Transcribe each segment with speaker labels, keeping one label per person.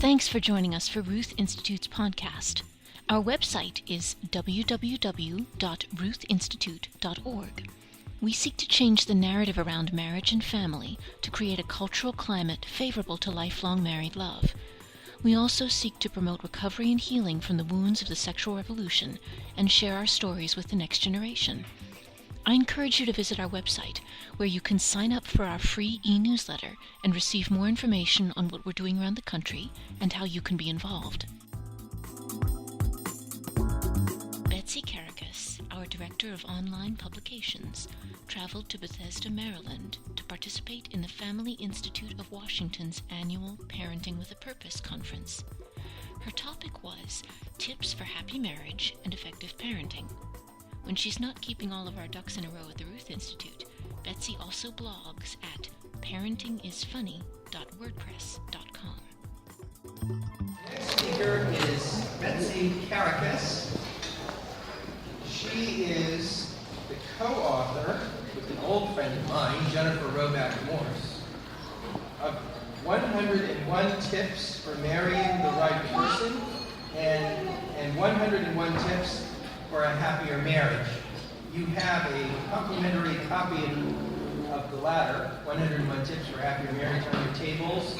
Speaker 1: Thanks for joining us for Ruth Institute's podcast. Our website is www.ruthinstitute.org. We seek to change the narrative around marriage and family to create a cultural climate favorable to lifelong married love. We also seek to promote recovery and healing from the wounds of the sexual revolution and share our stories with the next generation. I encourage you to visit our website, where you can sign up for our free e-newsletter and receive more information on what we're doing around the country and how you can be involved. Betsy Kerekes, our Director of Online Publications, traveled to Bethesda, Maryland to participate in the Family Institute of Washington's annual Parenting with a Purpose conference. Her topic was Tips for Happy Marriage and Effective Parenting. When she's not keeping all of our ducks in a row at the Ruth Institute, Betsy also blogs at parentingisfunny.wordpress.com.
Speaker 2: Next speaker is Betsy Kerekes. She is the co-author with an old friend of mine, Jennifer Roback Morse, of 101 Tips for Marrying the Right Person and 101 Tips for a Happier Marriage. You have a complimentary copy of the latter, 101 Tips for a Happier Marriage, on your tables.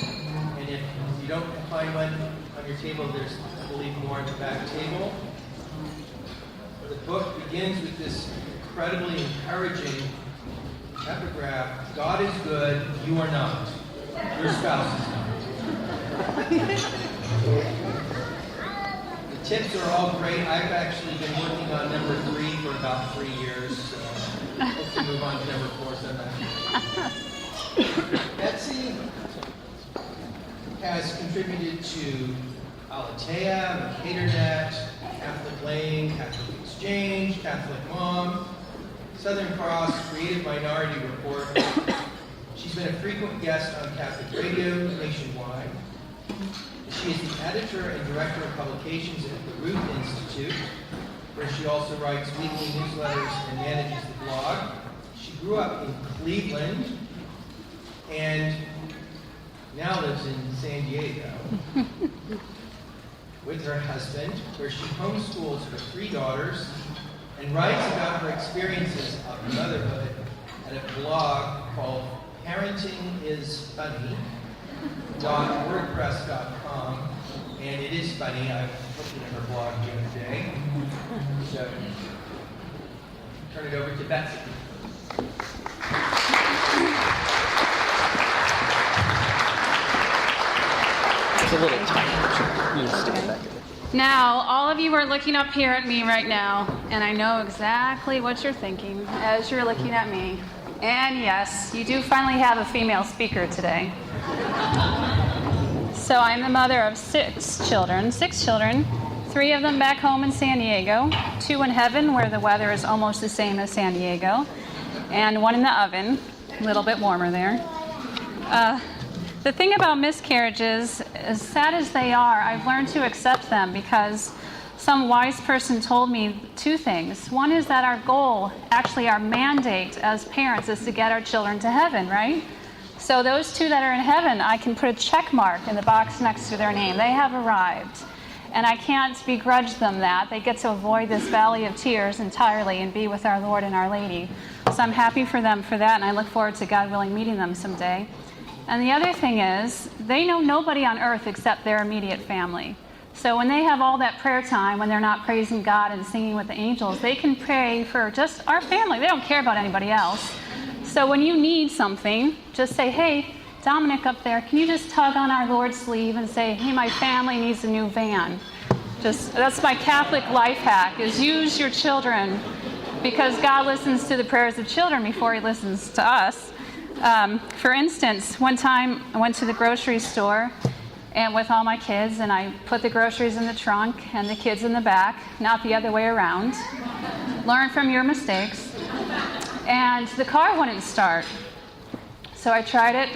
Speaker 2: And if you don't find one on your table, there's, I believe, more on the back table. The book begins with this incredibly encouraging epigraph: God is good, you are not. Your spouse is not. The tips are all great. I've actually been working on number 3 for about 3 years. So hope to move on to number 4 sometime. Betsy has contributed to Alatea, Caternet, Catholic Lane, Catholic Exchange, Catholic Mom, Southern Cross, Creative Minority Report. She's been a frequent guest on Catholic radio nationwide. She is the editor and director of publications at the Ruth Institute, where she also writes weekly newsletters and manages the blog. She grew up in Cleveland and now lives in San Diego with her husband, where she homeschools her 3 daughters and writes about her experiences of motherhood at a blog called parentingisfunny.wordpress.com. And it is funny. I was looking at her blog the other day. So, turn it over to Betsy.
Speaker 3: It's a little tight. You just stick it back in.
Speaker 4: Now, all of you are looking up here at me right now, and I know exactly what you're thinking as you're looking at me. And yes, you do finally have a female speaker today. So I'm the mother of 6 children, 3 of them back home in San Diego, 2 in heaven where the weather is almost the same as San Diego, and 1 in the oven, a little bit warmer there. The thing about miscarriages, as sad as they are, I've learned to accept them because some wise person told me 2 things. One is that our goal, actually our mandate as parents, is to get our children to heaven, right? So those 2 that are in heaven, I can put a check mark in the box next to their name. They have arrived. And I can't begrudge them that. They get to avoid this valley of tears entirely and be with our Lord and Our Lady. So I'm happy for them for that, and I look forward to, God willing, meeting them someday. And the other thing is, they know nobody on earth except their immediate family. So when they have all that prayer time, when they're not praising God and singing with the angels, they can pray for just our family. They don't care about anybody else. So when you need something, just say, hey, Dominic up there, can you just tug on our Lord's sleeve and say, hey, my family needs a new van. That's my Catholic life hack, is use your children, because God listens to the prayers of children before he listens to us. For instance, one time I went to the grocery store and with all my kids, and I put the groceries in the trunk and the kids in the back, not the other way around. Learn from your mistakes. And the car wouldn't start. So I tried it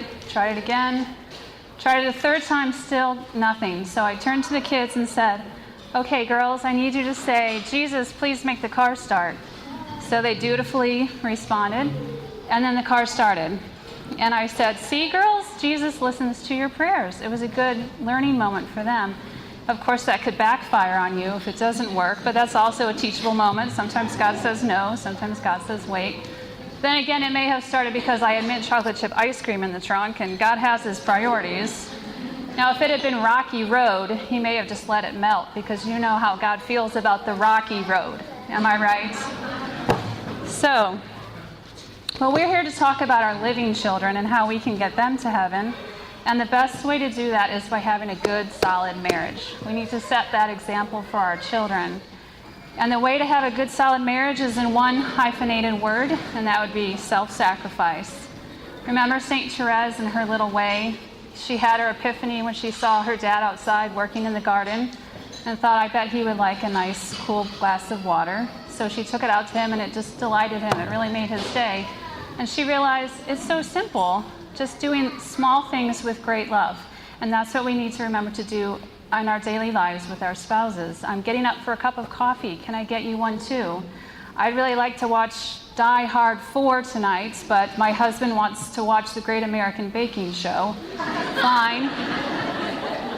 Speaker 4: again, tried it a 3rd time, still nothing. So I turned to the kids and said, okay, girls, I need you to say, Jesus, please make the car start. So they dutifully responded, and then the car started. And I said, see, girls, Jesus listens to your prayers. It was a good learning moment for them. Of course, that could backfire on you if it doesn't work, but that's also a teachable moment. Sometimes God says no, sometimes God says wait. Then again, it may have started because I had mint chocolate chip ice cream in the trunk, and God has his priorities. Now, if it had been rocky road, he may have just let it melt, because you know how God feels about the rocky road. Am I right? So, well, we're here to talk about our living children and how we can get them to heaven. And the best way to do that is by having a good, solid marriage. We need to set that example for our children. And the way to have a good, solid marriage is in one hyphenated word, and that would be self-sacrifice. Remember St. Therese in her little way? She had her epiphany when she saw her dad outside working in the garden and thought, I bet he would like a nice, cool glass of water. So she took it out to him, and it just delighted him. It really made his day. And she realized it's so simple, just doing small things with great love. And that's what we need to remember to do in our daily lives with our spouses. I'm getting up for a cup of coffee. Can I get you one too? I'd really like to watch Die Hard 4 tonight, but my husband wants to watch the Great American Baking Show. Fine.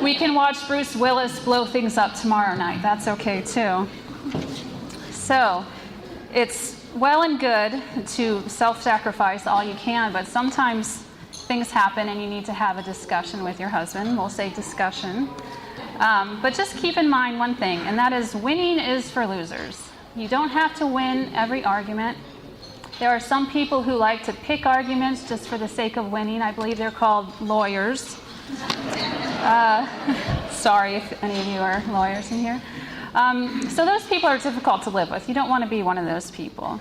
Speaker 4: We can watch Bruce Willis blow things up tomorrow night. That's okay too. So, it's well and good to self-sacrifice all you can, but sometimes things happen and you need to have a discussion with your husband. We'll say discussion. But just keep in mind one thing, and that is winning is for losers. You don't have to win every argument. There are some people who like to pick arguments just for the sake of winning. I believe they're called lawyers. Sorry if any of you are lawyers in here. So those people are difficult to live with. You don't want to be one of those people.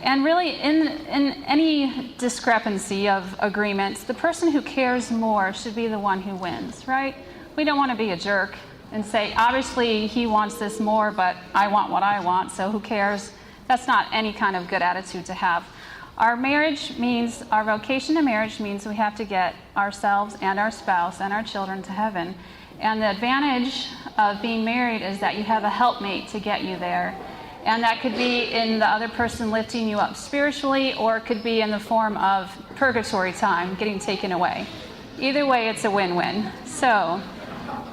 Speaker 4: And really, in any discrepancy of agreements, the person who cares more should be the one who wins, right? We don't want to be a jerk and say, obviously he wants this more, but I want what I want, so who cares? That's not any kind of good attitude to have. Our vocation to marriage means we have to get ourselves and our spouse and our children to heaven. And the advantage of being married is that you have a helpmate to get you there. And that could be in the other person lifting you up spiritually, or it could be in the form of purgatory time, getting taken away. Either way, it's a win-win. So,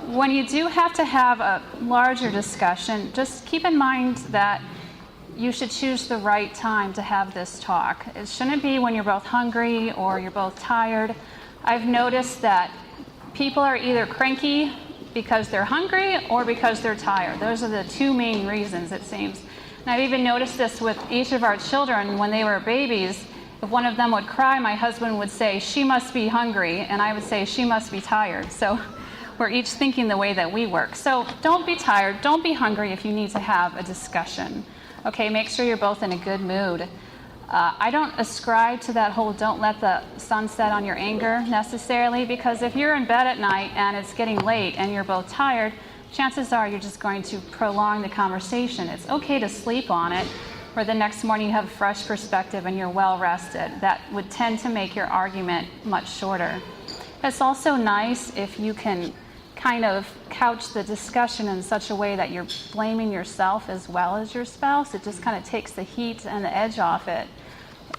Speaker 4: when you do have to have a larger discussion, just keep in mind that you should choose the right time to have this talk. It shouldn't be when you're both hungry or you're both tired. I've noticed that people are either cranky because they're hungry or because they're tired. Those are the two main reasons, it seems. And I've even noticed this with each of our children when they were babies. If one of them would cry, my husband would say, she must be hungry, and I would say, she must be tired. So we're each thinking the way that we work. So don't be tired, don't be hungry if you need to have a discussion. Okay, make sure you're both in a good mood. I don't ascribe to that whole don't let the sun set on your anger necessarily, because if you're in bed at night and it's getting late and you're both tired, chances are you're just going to prolong the conversation. It's okay to sleep on it, where the next morning you have a fresh perspective and you're well rested. That would tend to make your argument much shorter. It's also nice if you can kind of couch the discussion in such a way that you're blaming yourself as well as your spouse. It just kind of takes the heat and the edge off it.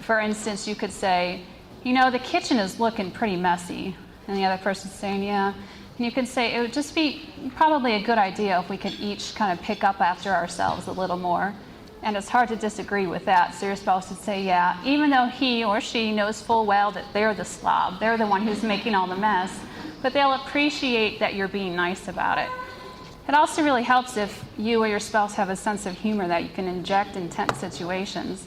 Speaker 4: For instance, you could say, you know, the kitchen is looking pretty messy. And the other person's saying, yeah. And you could say, it would just be probably a good idea if we could each kind of pick up after ourselves a little more. And it's hard to disagree with that. So your spouse would say, yeah, even though he or she knows full well that they're the slob, they're the one who's making all the mess, but they'll appreciate that you're being nice about it. It also really helps if you or your spouse have a sense of humor that you can inject in tense situations.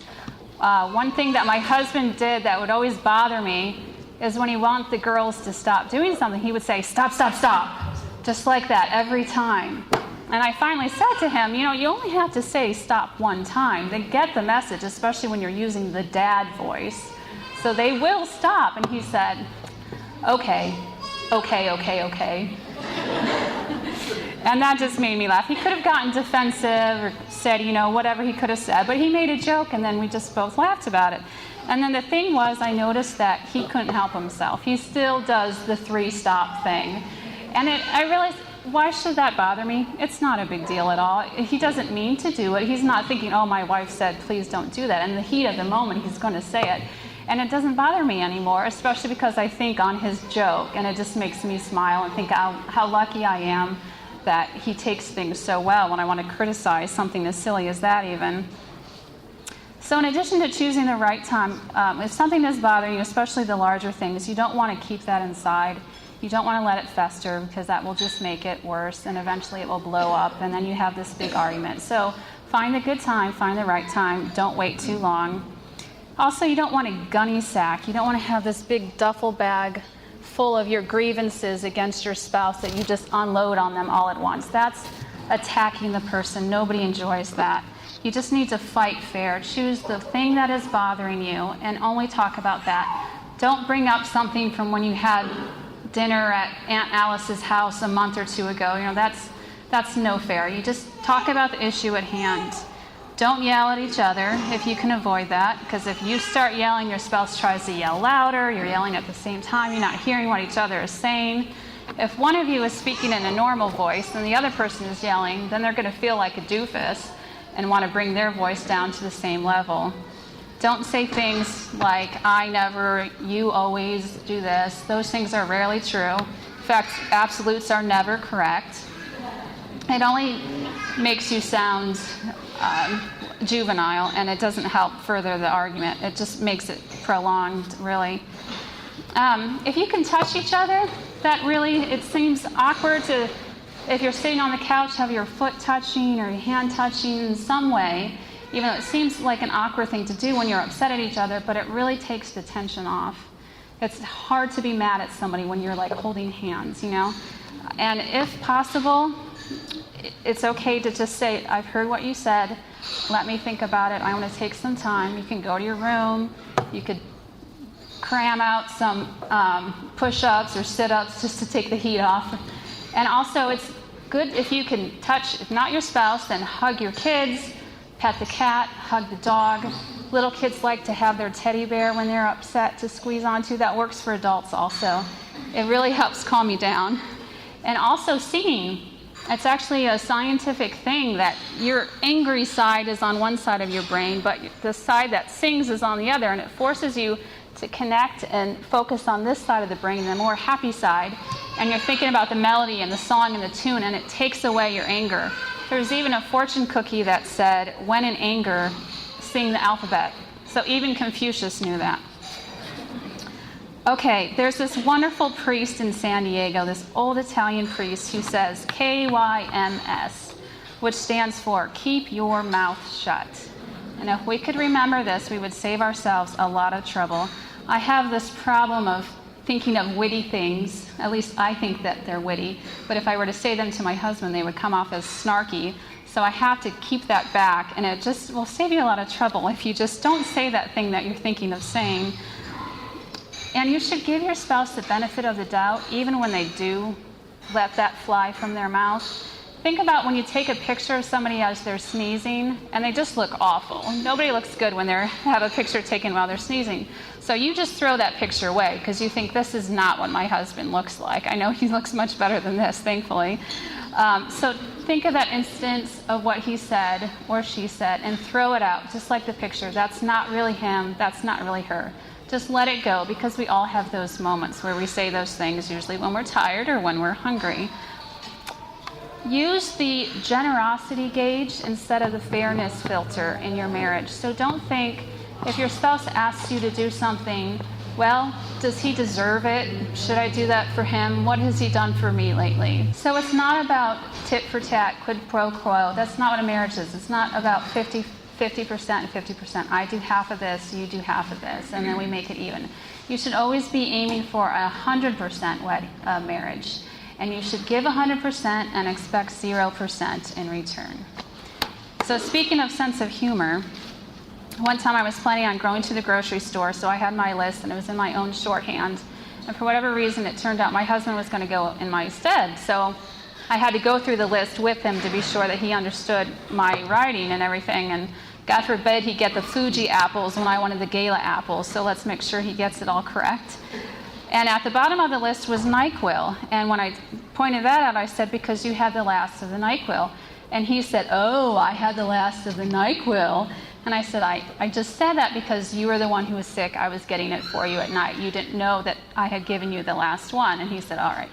Speaker 4: One thing that my husband did that would always bother me is when he wanted the girls to stop doing something, he would say, stop, stop, stop, just like that every time. And I finally said to him, you know, you only have to say stop one time. They get the message, especially when you're using the dad voice. So they will stop. And he said, okay. And that just made me laugh. He could have gotten defensive or said, you know, whatever he could have said. But he made a joke, and then we just both laughed about it. And then the thing was, I noticed that he couldn't help himself. He still does the 3-stop thing. And I realized, why should that bother me? It's not a big deal at all. He doesn't mean to do it. He's not thinking, oh, my wife said, please don't do that. In the heat of the moment, he's going to say it. And it doesn't bother me anymore, especially because I think on his joke, and it just makes me smile and think how lucky I am that he takes things so well when I want to criticize something as silly as that even. So in addition to choosing the right time, if something does bother you, especially the larger things, you don't want to keep that inside. You don't want to let it fester because that will just make it worse, and eventually it will blow up, and then you have this big argument. So find a good time, find the right time, don't wait too long. Also, you don't want a gunny sack. You don't want to have this big duffel bag full of your grievances against your spouse that you just unload on them all at once. That's attacking the person. Nobody enjoys that. You just need to fight fair. Choose the thing that is bothering you and only talk about that. Don't bring up something from when you had dinner at Aunt Alice's house a month or two ago. That's no fair. You just talk about the issue at hand. Don't yell at each other if you can avoid that, because if you start yelling, your spouse tries to yell louder, you're yelling at the same time, you're not hearing what each other is saying. If one of you is speaking in a normal voice and the other person is yelling, then they're going to feel like a doofus and want to bring their voice down to the same level. Don't say things like, I never, you always do this. Those things are rarely true. In fact, absolutes are never correct. It only makes you sound juvenile, and it doesn't help further the argument. It just makes it prolonged, really. If you can touch each other, that really, it seems awkward to, if you're sitting on the couch, have your foot touching or your hand touching in some way, even though it seems like an awkward thing to do when you're upset at each other, but it really takes the tension off. It's hard to be mad at somebody when you're like holding hands, And if possible, it's okay to just say, I've heard what you said. Let me think about it. I want to take some time. You can go to your room. You could cram out some push-ups or sit-ups just to take the heat off. And also, it's good if you can touch, if not your spouse, then hug your kids, pet the cat, hug the dog. Little kids like to have their teddy bear when they're upset to squeeze onto. That works for adults also. It really helps calm you down. And also singing. It's actually a scientific thing that your angry side is on one side of your brain, but the side that sings is on the other, and it forces you to connect and focus on this side of the brain, the more happy side, and you're thinking about the melody and the song and the tune, and it takes away your anger. There's even a fortune cookie that said, when in anger, sing the alphabet. So even Confucius knew that. Okay, there's this wonderful priest in San Diego, this old Italian priest who says KYMS, which stands for keep your mouth shut. And if we could remember this, we would save ourselves a lot of trouble. I have this problem of thinking of witty things. At least I think that they're witty. But if I were to say them to my husband, they would come off as snarky. So I have to keep that back, and it just will save you a lot of trouble if you just don't say that thing that you're thinking of saying. And you should give your spouse the benefit of the doubt, even when they do let that fly from their mouth. Think about when you take a picture of somebody as they're sneezing, and they just look awful. Nobody looks good when they have a picture taken while they're sneezing. So you just throw that picture away, because you think, this is not what my husband looks like. I know he looks much better than this, thankfully. So think of that instance of what he said or she said, and throw it out, just like the picture. That's not really him. That's not really her. Just let it go, because we all have those moments where we say those things, usually when we're tired or when we're hungry. Use the generosity gauge instead of the fairness filter in your marriage. So don't think, if your spouse asks you to do something, well, does he deserve it? Should I do that for him? What has he done for me lately? So it's not about tit for tat, quid pro quo. That's not what a marriage is. It's not about 50% and 50%. I do half of this, you do half of this, and then we make it even. You should always be aiming for 100% marriage. And you should give 100% and expect 0% in return. So speaking of sense of humor, one time I was planning on going to the grocery store, so I had my list, and it was in my own shorthand. And for whatever reason, it turned out my husband was going to go in my stead. So I had to go through the list with him to be sure that he understood my writing and everything. And God forbid he get the Fuji apples when I wanted the Gala apples, so let's make sure he gets it all correct. And at the bottom of the list was NyQuil. And when I pointed that out, I said, because you had the last of the NyQuil. And he said, oh, I had the last of the NyQuil. And I said, I just said that because you were the one who was sick. I was getting it for you at night. You didn't know that I had given you the last one. And he said, all right,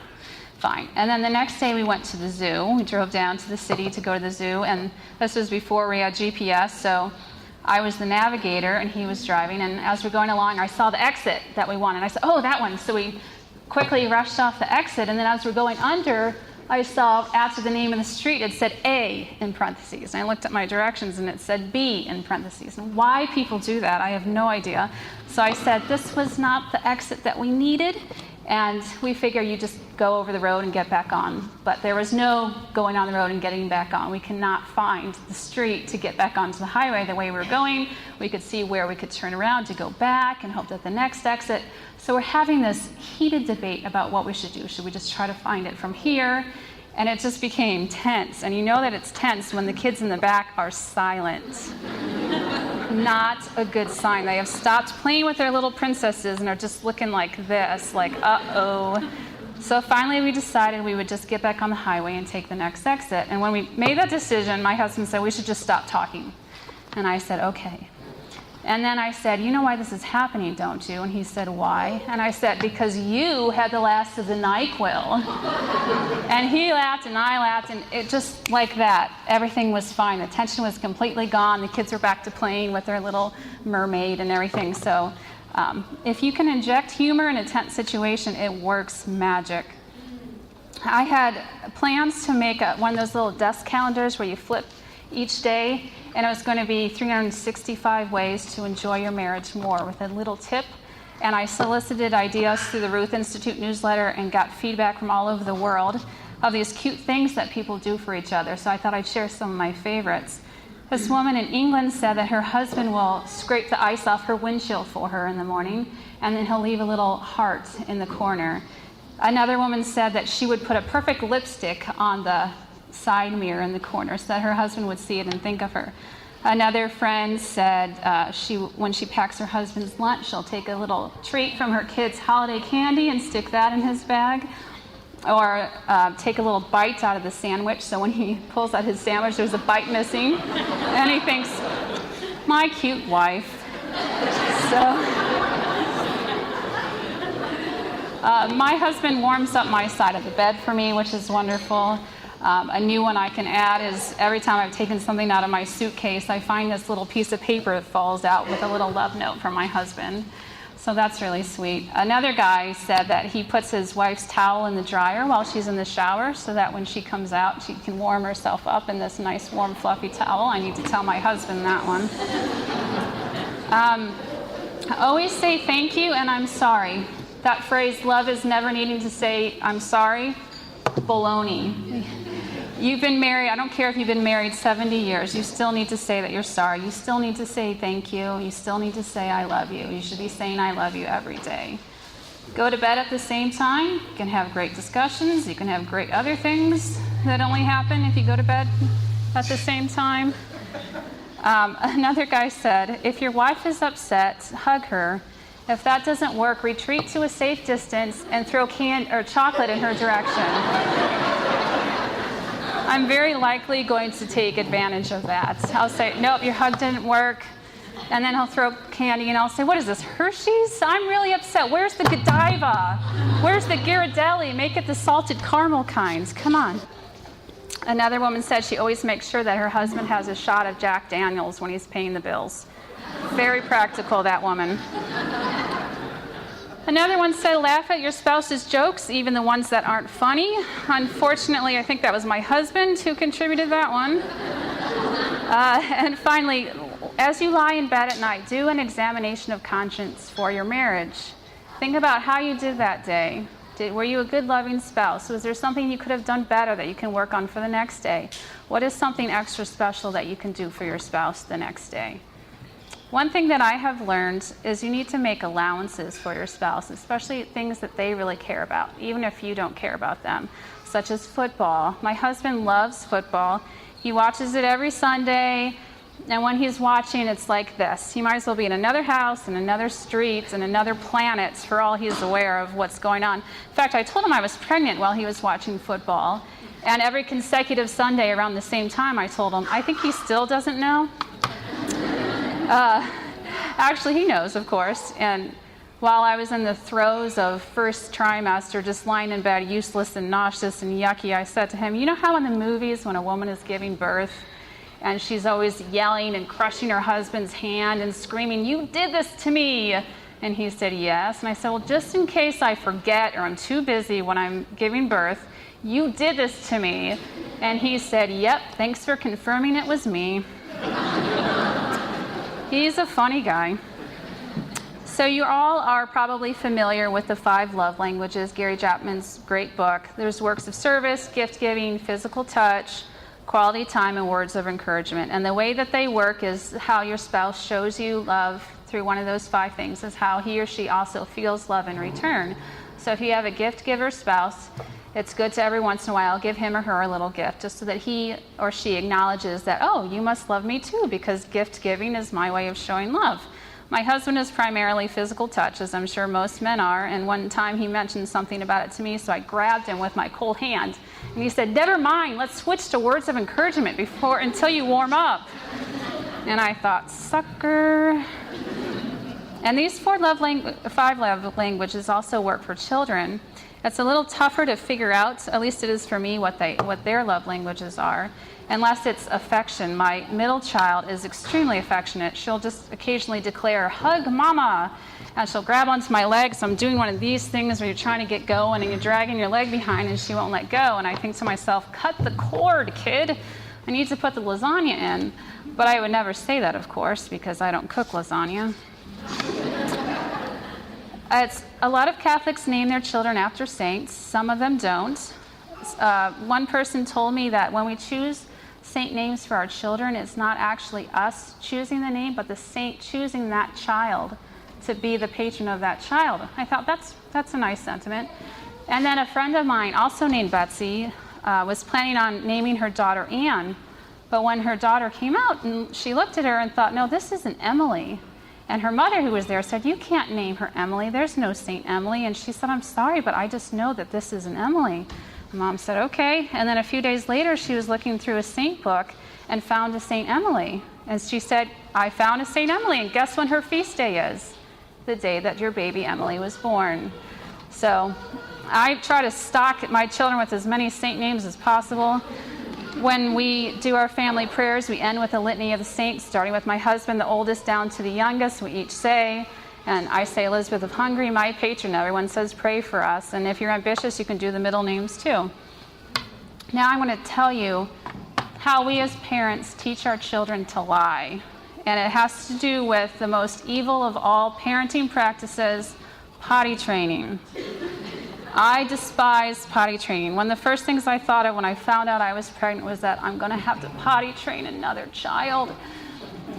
Speaker 4: fine. And then the next day we went to the zoo. We drove down to the city to go to the zoo. And this was before we had GPS, so I was the navigator and he was driving. And as we're going along, I saw the exit that we wanted. I said, oh, that one. So we quickly rushed off the exit. And then as we're going under, I saw after the name of the street, it said A in parentheses. And I looked at my directions and it said B in parentheses. And why people do that, I have no idea. So I said, this was not the exit that we needed. And we figure you just go over the road and get back on. But there was no going on the road and getting back on. We cannot find the street to get back onto the highway the way we were going. We could see where we could turn around to go back and hope that the next exit. So we're having this heated debate about what we should do. Should we just try to find it from here? And it just became tense. And you know that it's tense when the kids in the back are silent. Not a good sign. They have stopped playing with their little princesses and are just looking like this, like, uh-oh. So finally we decided we would just get back on the highway and take the next exit. And when we made that decision, my husband said, we should just stop talking. And I said, okay. And then I said, you know why this is happening, don't you? And he said, why? And I said, because you had the last of the NyQuil. And he laughed and I laughed, and it just like that. Everything was fine. The tension was completely gone. The kids were back to playing with their little mermaid and everything. So if you can inject humor in a tense situation, it works magic. I had plans to make one of those little desk calendars where you flip each day, and it was going to be 365 ways to enjoy your marriage more with a little tip. And I solicited ideas through the Ruth Institute newsletter and got feedback from all over the world of these cute things that people do for each other. So I thought I'd share some of my favorites. This woman in England said that her husband will scrape the ice off her windshield for her in the morning, and then he'll leave a little heart in the corner. Another woman said that she would put a perfect lipstick on the side mirror in the corner so that her husband would see it and think of her. Another friend said when she packs her husband's lunch, she'll take a little treat from her kids' holiday candy and stick that in his bag. Or take a little bite out of the sandwich, so when he pulls out his sandwich, there's a bite missing. And he thinks, my cute wife. So my husband warms up my side of the bed for me, which is wonderful. A new one I can add is every time I've taken something out of my suitcase, I find this little piece of paper that falls out with a little love note from my husband. So that's really sweet. Another guy said that he puts his wife's towel in the dryer while she's in the shower so that when she comes out, she can warm herself up in this nice, warm, fluffy towel. I need to tell my husband that one. Always say thank you and I'm sorry. That phrase, love is never needing to say I'm sorry, baloney. You've been married, I don't care if you've been married 70 years, you still need to say that you're sorry. You still need to say thank you. You still need to say I love you. You should be saying I love you every day. Go to bed at the same time. You can have great discussions. You can have great other things that only happen if you go to bed at the same time. Another guy said, if your wife is upset, hug her. If that doesn't work, retreat to a safe distance and throw candy or chocolate in her direction. I'm very likely going to take advantage of that. I'll say, nope, your hug didn't work. And then he'll throw candy and I'll say, what is this, Hershey's? I'm really upset. Where's the Godiva? Where's the Ghirardelli? Make it the salted caramel kinds. Come on. Another woman said she always makes sure that her husband has a shot of Jack Daniels when he's paying the bills. Very practical, that woman. Another one said, laugh at your spouse's jokes, even the ones that aren't funny. Unfortunately, I think that was my husband who contributed that one. And finally, as you lie in bed at night, do an examination of conscience for your marriage. Think about how you did that day. Were you a good, loving spouse? Was there something you could have done better that you can work on for the next day? What is something extra special that you can do for your spouse the next day? One thing that I have learned is you need to make allowances for your spouse, especially things that they really care about, even if you don't care about them, such as football. My husband loves football. He watches it every Sunday, and when he's watching, it's like this. He might as well be in another house, in another street, in another planet for all he's aware of what's going on. In fact, I told him I was pregnant while he was watching football, and every consecutive Sunday around the same time I told him, I think he still doesn't know. Actually, he knows, of course. And while I was in the throes of first trimester, just lying in bed, useless and nauseous and yucky, I said to him, you know how in the movies when a woman is giving birth and she's always yelling and crushing her husband's hand and screaming, you did this to me? And he said, yes. And I said, well, just in case I forget or I'm too busy when I'm giving birth, you did this to me. And he said, yep, thanks for confirming it was me. He's a funny guy. So you all are probably familiar with the 5 love languages, Gary Chapman's great book. There's works of service, gift giving, physical touch, quality time, and words of encouragement. And the way that they work is how your spouse shows you love through one of those 5 things, is how he or she also feels love in return. So if you have a gift giver spouse, it's good to every once in a while give him or her a little gift, just so that he or she acknowledges that, oh, you must love me too, because gift giving is my way of showing love. My husband is primarily physical touch, as I'm sure most men are, and one time he mentioned something about it to me, so I grabbed him with my cold hand, and he said, never mind, let's switch to words of encouragement until you warm up. And I thought, sucker. And these 5 love languages also work for children. It's a little tougher to figure out, at least it is for me, what their love languages are, unless it's affection. My middle child is extremely affectionate. She'll just occasionally declare, hug mama, and she'll grab onto my legs. I'm doing one of these things where you're trying to get going and you're dragging your leg behind and she won't let go. And I think to myself, cut the cord, kid. I need to put the lasagna in. But I would never say that, of course, because I don't cook lasagna. A lot of Catholics name their children after saints. Some of them don't. One person told me that when we choose saint names for our children, it's not actually us choosing the name, but the saint choosing that child to be the patron of that child. I thought that's a nice sentiment. And then a friend of mine, also named Betsy, was planning on naming her daughter Anne. But when her daughter came out, and she looked at her and thought, no, this isn't Emily. And her mother, who was there, said, you can't name her Emily. There's no Saint Emily. And she said, I'm sorry, but I just know that this isn't Emily. Mom said, okay. And then a few days later, she was looking through a saint book and found a Saint Emily. And she said, I found a Saint Emily. And guess when her feast day is? The day that your baby Emily was born. So I try to stock my children with as many saint names as possible. When we do our family prayers, we end with a litany of the saints, starting with my husband, the oldest, down to the youngest. We each say, and I say Elizabeth of Hungary, my patron. Everyone says pray for us. And if you're ambitious, you can do the middle names too. Now I want to tell you how we as parents teach our children to lie. And it has to do with the most evil of all parenting practices, potty training. I despise potty training. One of the first things I thought of when I found out I was pregnant was that I'm going to have to potty train another child.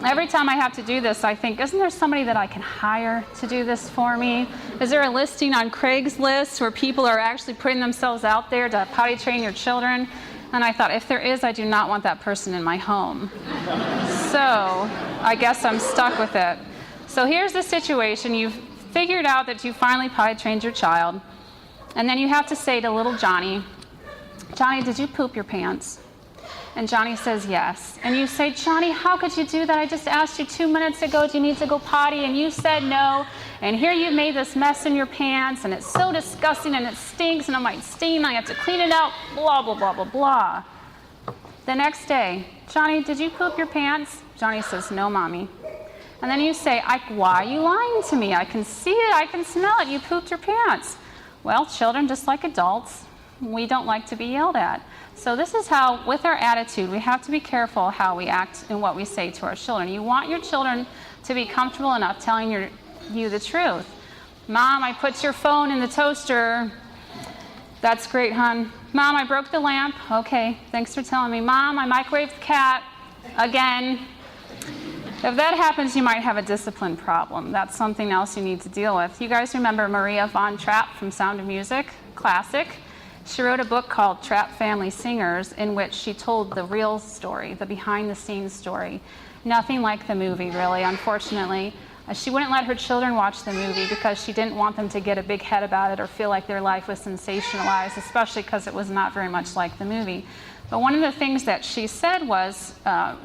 Speaker 4: Every time I have to do this, I think, isn't there somebody that I can hire to do this for me? Is there a listing on Craigslist where people are actually putting themselves out there to potty train your children? And I thought, if there is, I do not want that person in my home. So I guess I'm stuck with it. So here's the situation. You've figured out that you finally potty trained your child. And then you have to say to little Johnny, Johnny, did you poop your pants? And Johnny says yes. And you say, Johnny, how could you do that? I just asked you 2 minutes ago, do you need to go potty? And you said no. And here you've made this mess in your pants, and it's so disgusting, and it stinks, and it might stain, and I have to clean it out, blah, blah, blah, blah, blah. The next day, Johnny, did you poop your pants? Johnny says, no, Mommy. And then you say, why are you lying to me? I can see it, I can smell it, you pooped your pants. Well, children, just like adults, we don't like to be yelled at. So this is how, with our attitude, we have to be careful how we act and what we say to our children. You want your children to be comfortable enough telling you the truth. Mom, I put your phone in the toaster. That's great, hon. Mom, I broke the lamp. Okay, thanks for telling me. Mom, I microwaved the cat. Again. If that happens, you might have a discipline problem. That's something else you need to deal with. You guys remember Maria von Trapp from Sound of Music? Classic. She wrote a book called Trapp Family Singers, in which she told the real story, the behind-the-scenes story. Nothing like the movie, really, unfortunately. She wouldn't let her children watch the movie because she didn't want them to get a big head about it or feel like their life was sensationalized, especially because it was not very much like the movie. But one of the things that she said was,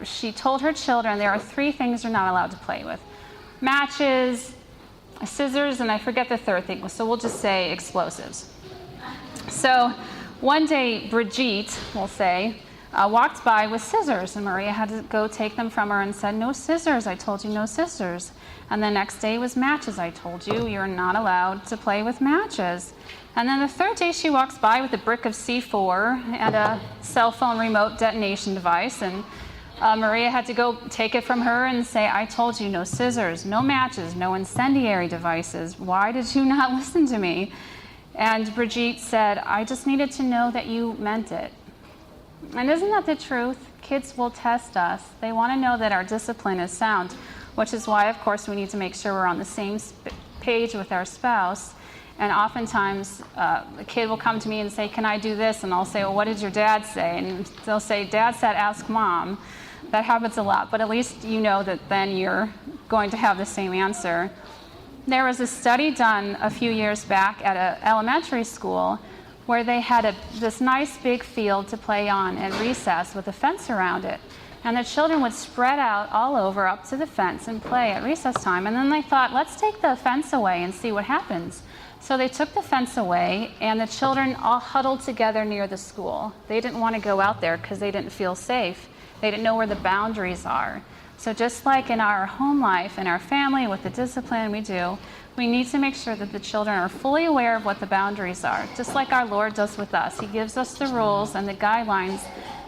Speaker 4: she told her children there are 3 things they're not allowed to play with. Matches, scissors, and I forget the third thing, so we'll just say explosives. So one day, Brigitte, we'll say, walked by with scissors, and Maria had to go take them from her and said, "No scissors, I told you no scissors." And the next day was matches. "I told you you're not allowed to play with matches." And then the third day she walks by with a brick of C4 and a cell phone remote detonation device, and Maria had to go take it from her and say, "I told you no scissors, no matches, no incendiary devices. Why did you not listen to me?" And Brigitte said, "I just needed to know that you meant it." And isn't that the truth? Kids will test us. They want to know that our discipline is sound, which is why, of course, we need to make sure we're on the same page with our spouse. And oftentimes, a kid will come to me and say, "Can I do this?" And I'll say, "Well, what did your dad say?" And they'll say, "Dad said ask mom." That happens a lot, but at least you know that then you're going to have the same answer. There was a study done a few years back at an elementary school where they had this nice big field to play on at recess with a fence around it. And the children would spread out all over up to the fence and play at recess time. And then they thought, let's take the fence away and see what happens. So they took the fence away, and the children all huddled together near the school. They didn't want to go out there because they didn't feel safe. They didn't know where the boundaries are. So just like in our home life, in our family, with the discipline we do, we need to make sure that the children are fully aware of what the boundaries are, just like our Lord does with us. He gives us the rules and the guidelines,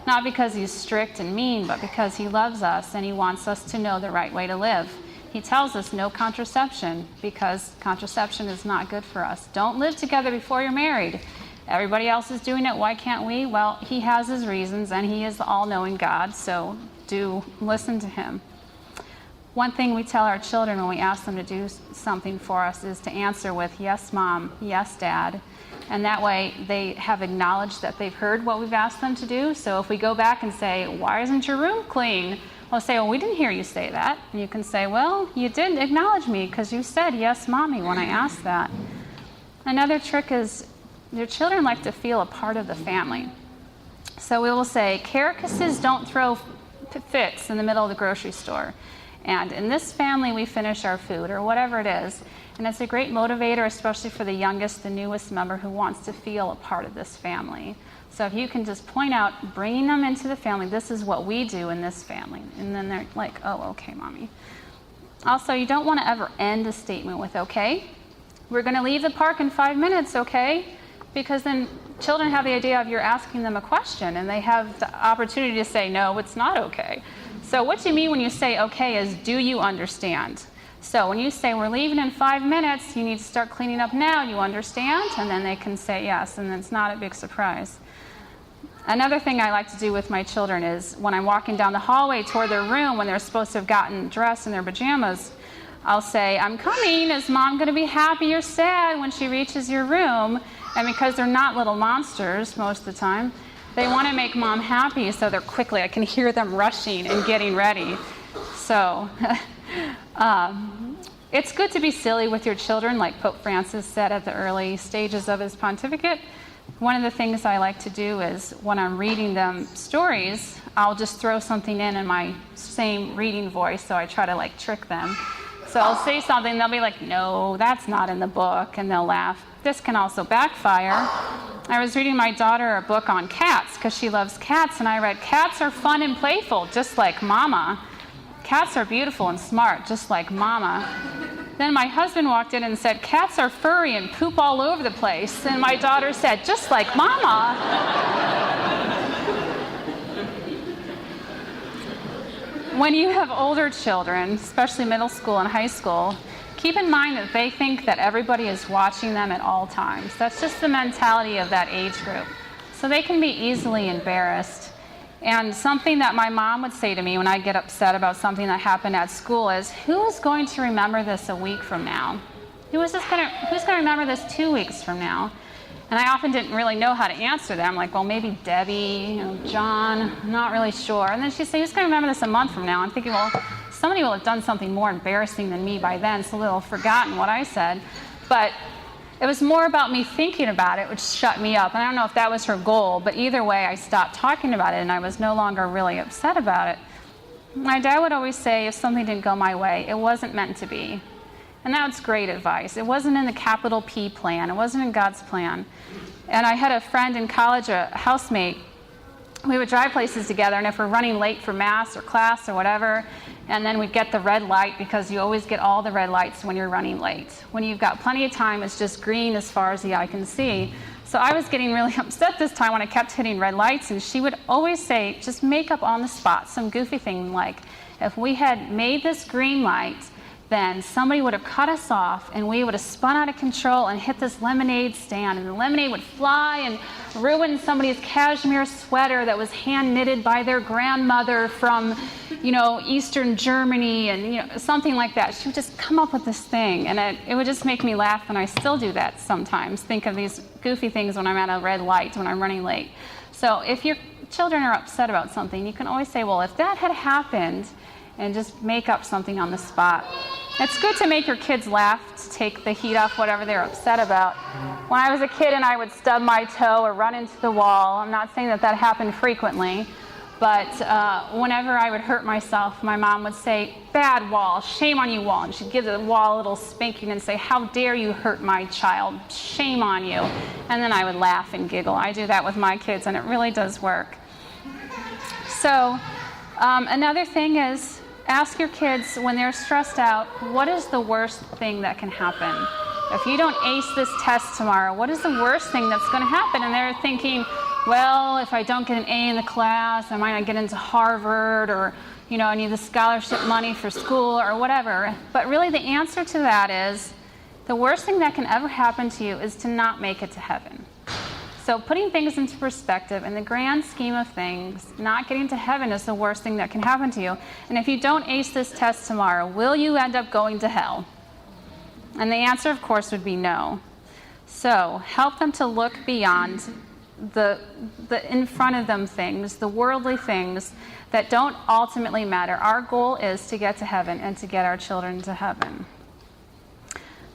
Speaker 4: not because he's strict and mean, but because he loves us and he wants us to know the right way to live. He tells us no contraception because contraception is not good for us. Don't live together before you're married. Everybody else is doing it. Why can't we? Well, he has his reasons, and he is the all-knowing God, so do listen to him. One thing we tell our children when we ask them to do something for us is to answer with, "Yes, Mom," "Yes, Dad." And that way they have acknowledged that they've heard what we've asked them to do. So if we go back and say, "Why isn't your room clean?" I'll say, "Well, we didn't hear you say that." And you can say, "Well, you did acknowledge me because you said, 'Yes, Mommy,' when I asked that." Another trick is your children like to feel a part of the family. So we will say, "Kerekeses don't throw fits in the middle of the grocery store. And in this family, we finish our food," or whatever it is. And it's a great motivator, especially for the youngest, the newest member who wants to feel a part of this family. So if you can just point out, bringing them into the family, this is what we do in this family. And then they're like, "Oh, okay, Mommy." Also, you don't want to ever end a statement with, "Okay, we're going to leave the park in 5 minutes, okay?" Because then children have the idea of you're asking them a question, and they have the opportunity to say, "No, it's not okay." So what you mean when you say okay is, do you understand? So when you say we're leaving in 5 minutes, you need to start cleaning up now, you understand? And then they can say yes, and it's not a big surprise. Another thing I like to do with my children is when I'm walking down the hallway toward their room when they're supposed to have gotten dressed in their pajamas, I'll say, "I'm coming. Is Mom going to be happy or sad when she reaches your room?" And because they're not little monsters most of the time, they want to make Mom happy, so they're quickly, I can hear them rushing and getting ready. So it's good to be silly with your children, like Pope Francis said at the early stages of his pontificate. One of the things I like to do is when I'm reading them stories, I'll just throw something in my same reading voice, so I try to like trick them. So I'll say something, they'll be like, "No, that's not in the book," and they'll laugh. This can also backfire. I was reading my daughter a book on cats because she loves cats, and I read, "Cats are fun and playful, just like Mama. Cats are beautiful and smart, just like Mama." Then my husband walked in and said, "Cats are furry and poop all over the place." And my daughter said, "Just like Mama." When you have older children, especially middle school and high school, keep in mind that they think that everybody is watching them at all times. That's just the mentality of that age group. So they can be easily embarrassed. And something that my mom would say to me when I get upset about something that happened at school is, "Who is going to remember this a week from now? Who's going to remember this 2 weeks from now?" And I often didn't really know how to answer them. Like, "Well, maybe Debbie, John, I'm not really sure." And then she'd say, "Who's going to remember this a month from now?" I'm thinking, well, somebody will have done something more embarrassing than me by then, so they'll have forgotten what I said. But It was more about me thinking about it, which shut me up. And I don't know if that was her goal, but either way, I stopped talking about it, and I was no longer really upset about it. My dad would always say if something didn't go my way, it wasn't meant to be. And that's great advice. It wasn't in the capital P plan. It wasn't in God's plan. And I had a friend in college, a housemate. We would drive places together, and if we're running late for mass or class or whatever, and then we'd get the red light, because you always get all the red lights when you're running late. When you've got plenty of time, it's just green as far as the eye can see. So I was getting really upset this time when I kept hitting red lights, and she would always say, just make up on the spot some goofy thing like, if we had made this green light, then somebody would have cut us off, and we would have spun out of control and hit this lemonade stand, and the lemonade would fly and ruin somebody's cashmere sweater that was hand knitted by their grandmother from, Eastern Germany, and something like that. She would just come up with this thing, and it would just make me laugh, and I still do that sometimes. Think of these goofy things when I'm at a red light, when I'm running late. So if your children are upset about something, you can always say, well, if that had happened, and just make up something on the spot. It's good to make your kids laugh, to take the heat off whatever they're upset about. When I was a kid and I would stub my toe or run into the wall, I'm not saying that happened frequently, but whenever I would hurt myself, my mom would say, bad wall, shame on you, wall. And she'd give the wall a little spanking and say, how dare you hurt my child, shame on you. And then I would laugh and giggle. I do that with my kids, and it really does work. So another thing is, ask your kids when they're stressed out, what is the worst thing that can happen? If you don't ace this test tomorrow, what is the worst thing that's going to happen? And they're thinking, well, if I don't get an A in the class, I might not get into Harvard, or, I need the scholarship money for school or whatever. But really the answer to that is, the worst thing that can ever happen to you is to not make it to heaven. So putting things into perspective, in the grand scheme of things, not getting to heaven is the worst thing that can happen to you. And if you don't ace this test tomorrow, will you end up going to hell? And the answer, of course, would be no. So help them to look beyond the in front of them things, the worldly things that don't ultimately matter. Our goal is to get to heaven and to get our children to heaven.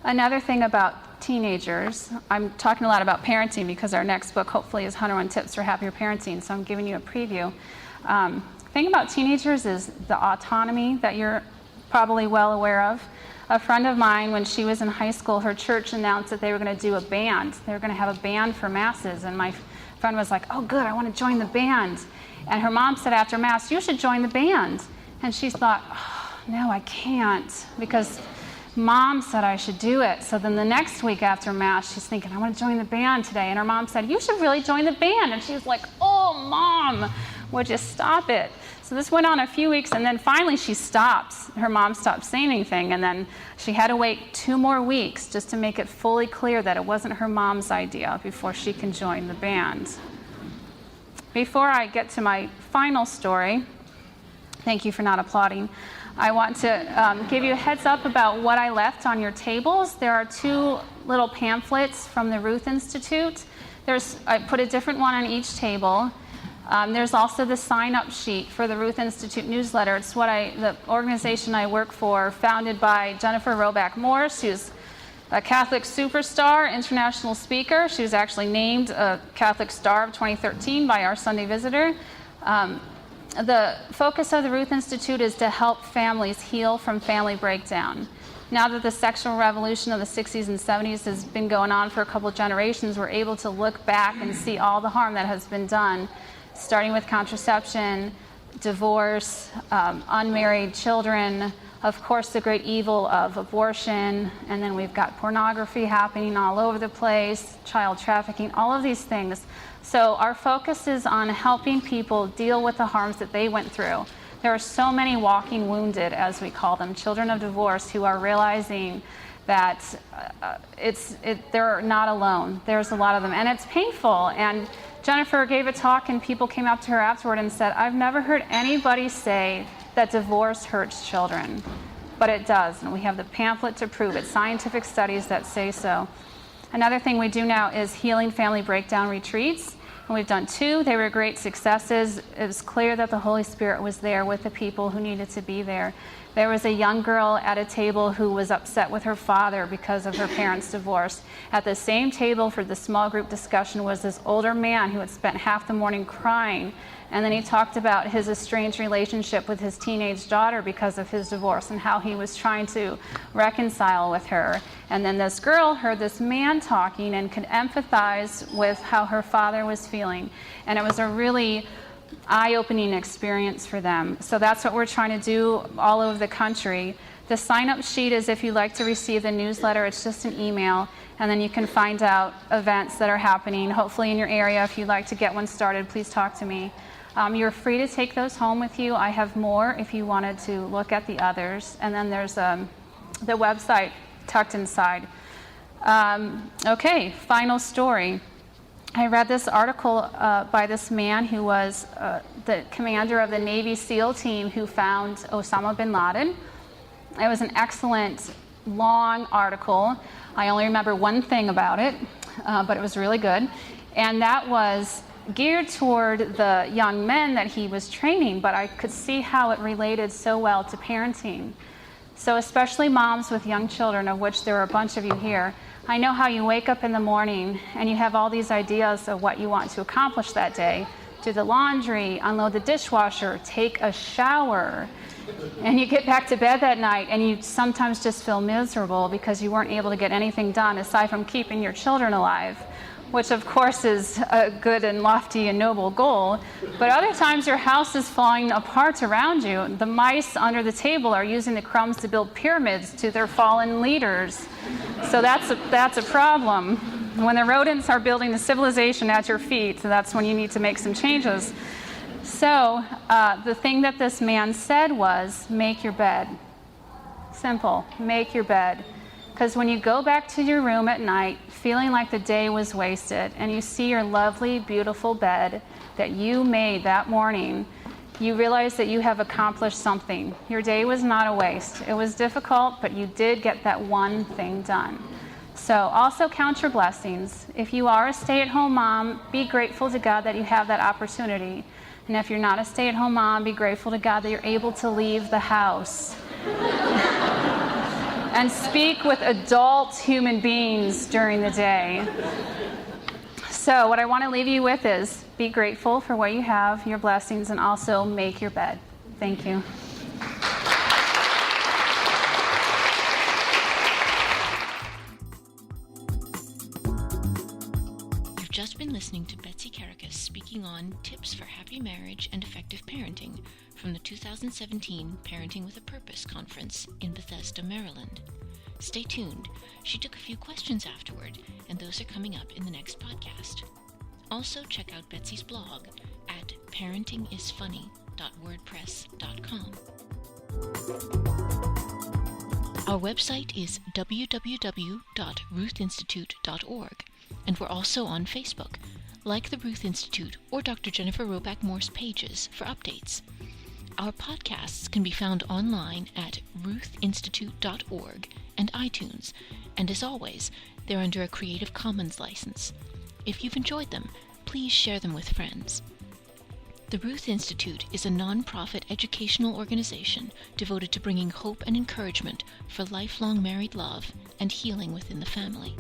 Speaker 4: Another thing about teenagers, I'm talking a lot about parenting because our next book hopefully is 101 Tips for Happier Parenting, so I'm giving you a preview. Thing about teenagers is the autonomy that you're probably well aware of. A friend of mine, when she was in high school, her church announced that they were going to do a band. They were going to have a band for masses, and my friend was like, oh good, I want to join the band. And her mom said after mass, you should join the band. And she thought, oh, no, I can't, because Mom said I should do it. So then the next week after mass, she's thinking, I want to join the band today. And her mom said, you should really join the band. And she was like, oh, Mom, would you stop it? So this went on a few weeks, and then finally she stops. Her mom stopped saying anything, and then she had to wait 2 more weeks just to make it fully clear that it wasn't her mom's idea before she can join the band. Before I get to my final story, thank you for not applauding, I want to give you a heads up about what I left on your tables. There are 2 little pamphlets from the Ruth Institute. I put a different one on each table. There's also the sign-up sheet for the Ruth Institute newsletter. It's the organization I work for, founded by Jennifer Roback Morse, who's a Catholic superstar, international speaker. She was actually named a Catholic Star of 2013 by our Sunday Visitor. The focus of the Ruth Institute is to help families heal from family breakdown. Now that the sexual revolution of the 60s and 70s has been going on for a couple of generations, we're able to look back and see all the harm that has been done, starting with contraception, divorce, unmarried children, of course the great evil of abortion, and then we've got pornography happening all over the place, child trafficking, all of these things. So our focus is on helping people deal with the harms that they went through. There are so many walking wounded, as we call them, children of divorce, who are realizing that they're not alone. There's a lot of them, and it's painful. And Jennifer gave a talk, and people came up to her afterward and said, I've never heard anybody say that divorce hurts children, but it does, and we have the pamphlet to prove it, scientific studies that say so. Another thing we do now is healing family breakdown retreats, and we've done 2. They were great successes. It was clear that the Holy Spirit was there with the people who needed to be there. There was a young girl at a table who was upset with her father because of her parents' divorce. At the same table for the small group discussion was this older man who had spent half the morning crying, and then he talked about his estranged relationship with his teenage daughter because of his divorce and how he was trying to reconcile with her. And then this girl heard this man talking and could empathize with how her father was feeling. And it was a really eye-opening experience for them. So that's what we're trying to do all over the country. The sign-up sheet is if you'd like to receive the newsletter. It's just an email, and then you can find out events that are happening, hopefully in your area. If you'd like to get one started, please talk to me. You're free to take those home with you. I have more if you wanted to look at the others. And then there's the website tucked inside. Okay, final story. I read this article by this man who was the commander of the Navy SEAL team who found Osama bin Laden. It was an excellent, long article. I only remember one thing about it, but it was really good. And that was geared toward the young men that he was training, but I could see how it related so well to parenting. So especially moms with young children, of which there are a bunch of you here, I know how you wake up in the morning and you have all these ideas of what you want to accomplish that day. Do the laundry, unload the dishwasher, take a shower. And you get back to bed that night and you sometimes just feel miserable because you weren't able to get anything done aside from keeping your children alive, which of course is a good and lofty and noble goal. But other times your house is falling apart around you. The mice under the table are using the crumbs to build pyramids to their fallen leaders. So that's a problem. When the rodents are building the civilization at your feet, that's when you need to make some changes. So the thing that this man said was, make your bed. Simple, make your bed. Because when you go back to your room at night feeling like the day was wasted and you see your lovely, beautiful bed that you made that morning, you realize that you have accomplished something. Your day was not a waste. It was difficult, but you did get that one thing done. So also count your blessings. If you are a stay-at-home mom, be grateful to God that you have that opportunity. And if you're not a stay-at-home mom, be grateful to God that you're able to leave the house. And speak with adult human beings during the day. So what I want to leave you with is be grateful for what you have, your blessings, and also make your bed. Thank you.
Speaker 1: You've just been listening to Betsy Kerekes speaking on tips for happy marriage and effective parenting from the 2017 Parenting with a Purpose conference in Bethesda, Maryland. Stay tuned. She took a few questions afterward, and those are coming up in the next podcast. Also, check out Betsy's blog at parentingisfunny.wordpress.com. Our website is www.ruthinstitute.org, and we're also on Facebook. Like the Ruth Institute or Dr. Jennifer Roback Moore's pages for updates. Our podcasts can be found online at ruthinstitute.org and iTunes, and as always, they're under a Creative Commons license. If you've enjoyed them, please share them with friends. The Ruth Institute is a non-profit educational organization devoted to bringing hope and encouragement for lifelong married love and healing within the family.